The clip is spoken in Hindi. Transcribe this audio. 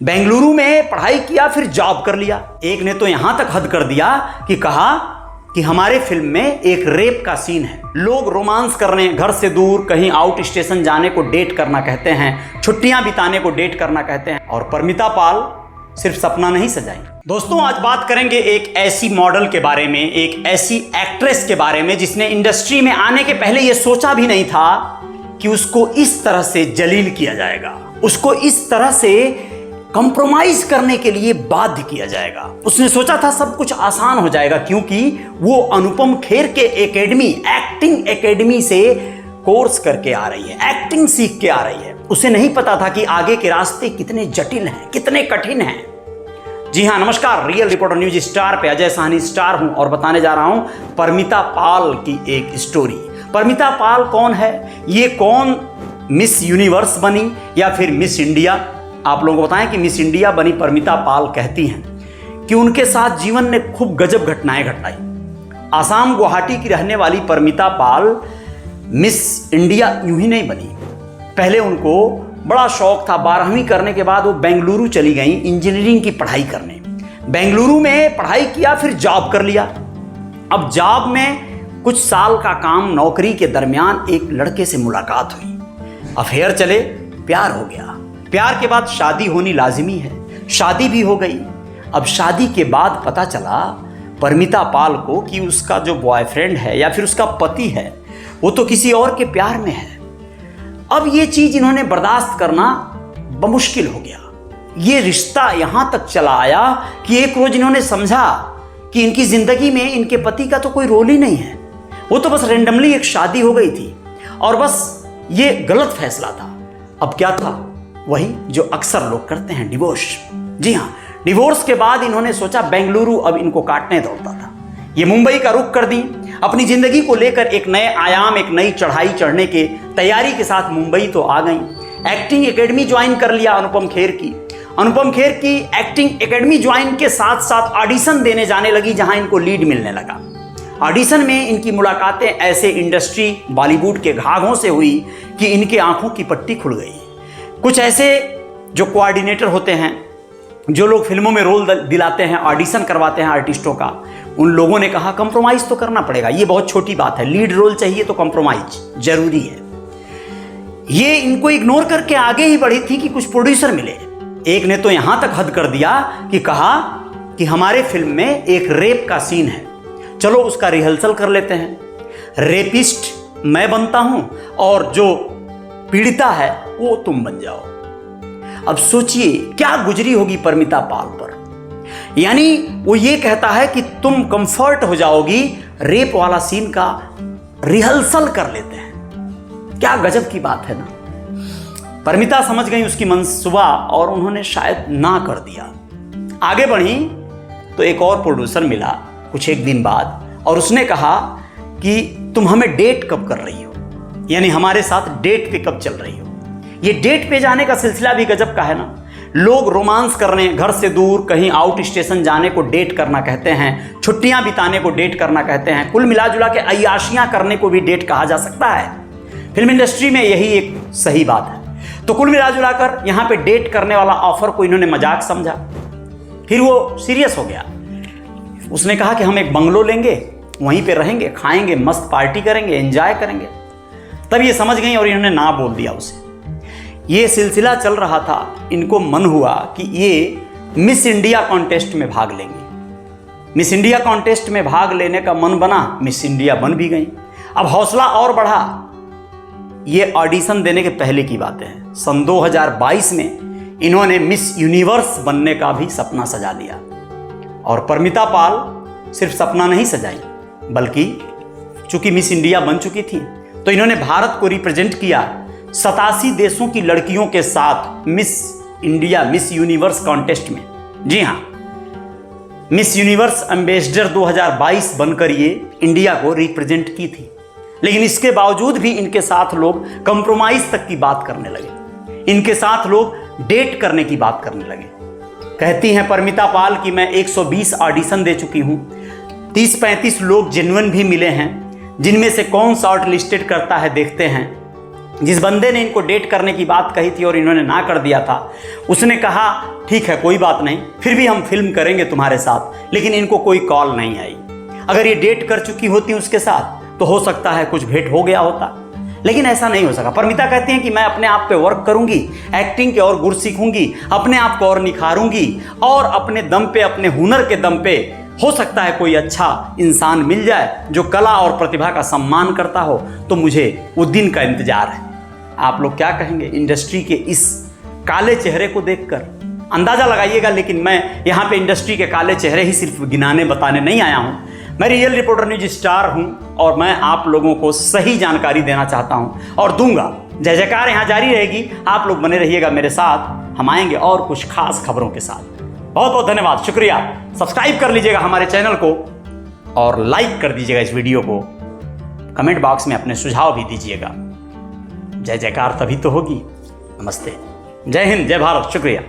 बेंगलुरु में पढ़ाई किया फिर जॉब कर लिया। एक ने तो यहां तक हद कर दिया कि कहा कि हमारे फिल्म में एक रेप का सीन है। लोग रोमांस करने, घर से दूर कहीं आउट स्टेशन जाने को डेट करना कहते हैं, छुट्टियां बिताने को डेट करना कहते हैं। और परमिता पाल सिर्फ सपना नहीं सजाई। दोस्तों, आज बात करेंगे एक ऐसी मॉडल के बारे में, एक ऐसी एक्ट्रेस के बारे में जिसने इंडस्ट्री में आने के पहले यह सोचा भी नहीं था कि उसको इस तरह से जलील किया जाएगा, उसको इस तरह से कंप्रोमाइज करने के लिए बाध्य किया जाएगा। उसने सोचा था सब कुछ आसान हो जाएगा, क्योंकि वो अनुपम खेर के एक्टिंग एकेडमी से कोर्स करके आ रही है, एक्टिंग सीख के आ रही है। उसे नहीं पता था कि आगे के रास्ते कितने जटिल हैं, कितने कठिन हैं। जी हाँ, नमस्कार। रियल रिपोर्टर न्यूज स्टार पे अजय साहनी स्टार हूं और बताने जा रहा हूं परमिता पाल की एक स्टोरी। परमिता पाल कौन है, ये कौन मिस यूनिवर्स बनी या फिर मिस इंडिया? आप लोगों को बताएं कि मिस इंडिया बनी परमिता पाल कहती हैं कि उनके साथ जीवन ने खूब गजब घटनाएं घटाई। आसाम गुवाहाटी की रहने वाली परमिता पाल मिस इंडिया यूं ही नहीं बनी। पहले उनको बड़ा शौक था। 12वीं करने के बाद वो बेंगलुरु चली गई इंजीनियरिंग की पढ़ाई करने। बेंगलुरु में पढ़ाई किया फिर जॉब कर लिया। अब जॉब में कुछ साल का काम नौकरी के दरमियान एक लड़के से मुलाकात हुई, अफेयर चले, प्यार हो गया। प्यार के बाद शादी होनी लाजिमी है, शादी भी हो गई। अब शादी के बाद पता चला परमिता पाल को कि उसका जो बॉयफ्रेंड है या फिर उसका पति है वो तो किसी और के प्यार में है। अब ये चीज इन्होंने बर्दाश्त करना बमुश्किल हो गया। ये रिश्ता यहां तक चला आया कि एक रोज इन्होंने समझा कि इनकी जिंदगी में इनके पति का तो कोई रोल ही नहीं है, वो तो बस रेंडमली एक शादी हो गई थी और बस ये गलत फैसला था। अब क्या था? वही जो अक्सर लोग करते हैं, डिवोर्स। जी हाँ, डिवोर्स के बाद इन्होंने सोचा बेंगलुरु अब इनको काटने दौड़ता था। ये मुंबई का रुख कर दी। अपनी जिंदगी को लेकर एक नए आयाम, एक नई चढ़ाई चढ़ने के तैयारी के साथ मुंबई तो आ गई। एक्टिंग एकेडमी ज्वाइन कर लिया अनुपम खेर की। अनुपम खेर की एक्टिंग एकेडमी ज्वाइन के साथ साथ ऑडिशन देने जाने लगी, जहां इनको लीड मिलने लगा। ऑडिशन में इनकी मुलाकातें ऐसे इंडस्ट्री बॉलीवुड के घाघों से हुई कि इनके आंखों की पट्टी खुल गई। कुछ ऐसे जो कोऑर्डिनेटर होते हैं, जो लोग फिल्मों में रोल दिलाते हैं, ऑडिशन करवाते हैं आर्टिस्टों का, उन लोगों ने कहा कंप्रोमाइज तो करना पड़ेगा, ये बहुत छोटी बात है, लीड रोल चाहिए तो कंप्रोमाइज जरूरी है। ये इनको इग्नोर करके आगे ही बढ़ी थी कि कुछ प्रोड्यूसर मिले। एक ने तो यहां तक हद कर दिया कि कहा कि हमारे फिल्म में एक रेप का सीन है, चलो उसका रिहर्सल कर लेते हैं। रेपिस्ट मैं बनता हूं और जो पीड़िता है वो तुम बन जाओ। अब सोचिए क्या गुजरी होगी परमिता पाल पर। यानी वो ये कहता है कि तुम कंफर्ट हो जाओगी, रेप वाला सीन का रिहर्सल कर लेते हैं। क्या गजब की बात है ना। परमिता समझ गई उसकी मंसूबा और उन्होंने शायद ना कर दिया। आगे बढ़ी तो एक और प्रोड्यूसर मिला कुछ एक दिन बाद और उसने कहा कि तुम हमें डेट कब कर रही हो, यानी हमारे साथ डेट पे कब चल रही हो। ये डेट पे जाने का सिलसिला भी गजब का है ना। लोग रोमांस करने, घर से दूर कहीं आउट स्टेशन जाने को डेट करना कहते हैं, छुट्टियां बिताने को डेट करना कहते हैं, कुल मिला जुला के अय्याशियां करने को भी डेट कहा जा सकता है। फिल्म इंडस्ट्री में यही एक सही बात है। तो कुल मिला जुला कर यहाँ पे डेट करने वाला ऑफर को इन्होंने मजाक समझा। फिर वो सीरियस हो गया। उसने कहा कि हम एक बंगलो लेंगे, वहीं पे रहेंगे, खाएंगे, मस्त पार्टी करेंगे, एंजॉय करेंगे। तब ये समझ गई और इन्होंने ना बोल दिया उसे। ये सिलसिला चल रहा था। इनको मन हुआ कि ये मिस इंडिया कॉन्टेस्ट में भाग लेंगे। मिस इंडिया कॉन्टेस्ट में भाग लेने का मन बना, मिस इंडिया बन भी गई। अब हौसला और बढ़ा। ये ऑडिशन देने के पहले की बातें हैं। सन 2022 में इन्होंने मिस यूनिवर्स बनने का भी सपना सजा लिया। और परमिता पाल सिर्फ सपना नहीं सजाई, बल्कि चूंकि मिस इंडिया बन चुकी थी तो इन्होंने भारत को रिप्रेजेंट किया 87 देशों की लड़कियों के साथ miss India, miss universe contest में। जी हाँ, मिस यूनिवर्स एम्बेसडर 2022 बनकर ये इंडिया को रिप्रेजेंट की थी। लेकिन इसके बावजूद भी इनके साथ लोग कंप्रोमाइज तक की बात करने लगे, इनके साथ लोग डेट करने की बात करने लगे। कहती हैं परमिता पाल कि मैं 120 ऑडिशन दे चुकी हूं, 30-35 लोग जेन्युइन भी मिले हैं, जिनमें से कौन शॉर्ट लिस्टेड करता है देखते हैं। जिस बंदे ने इनको डेट करने की बात कही थी और इन्होंने ना कर दिया था, उसने कहा ठीक है कोई बात नहीं, फिर भी हम फिल्म करेंगे तुम्हारे साथ, लेकिन इनको कोई कॉल नहीं आई। अगर ये डेट कर चुकी होती उसके साथ तो हो सकता है कुछ भेंट हो गया होता, लेकिन ऐसा नहीं हो सका। परमिता कहती हैं कि मैं अपने आप पे वर्क करूंगी, एक्टिंग के और गुर सीखूंगी, अपने आप को और निखारूंगी और अपने दम पे, अपने हुनर के दम पे हो सकता है कोई अच्छा इंसान मिल जाए जो कला और प्रतिभा का सम्मान करता हो, तो मुझे वो दिन का इंतजार है। आप लोग क्या कहेंगे इंडस्ट्री के इस काले चेहरे को देखकर? अंदाजा लगाइएगा। लेकिन मैं यहाँ पे इंडस्ट्री के काले चेहरे ही सिर्फ गिनाने बताने नहीं आया हूँ। मैं रियल रिपोर्टर न्यूज स्टार हूँ और मैं आप लोगों को सही जानकारी देना चाहता हूँ और दूंगा। जय जयकार यहाँ जारी रहेगी। आप लोग बने रहिएगा मेरे साथ, हम आएंगे और कुछ खास खबरों के साथ। बहुत बहुत धन्यवाद, शुक्रिया। सब्सक्राइब कर लीजिएगा हमारे चैनल को और लाइक कर दीजिएगा इस वीडियो को। कमेंट बॉक्स में अपने सुझाव भी दीजिएगा। जय जयकार तभी तो होगी। नमस्ते, जय हिंद, जय भारत, शुक्रिया।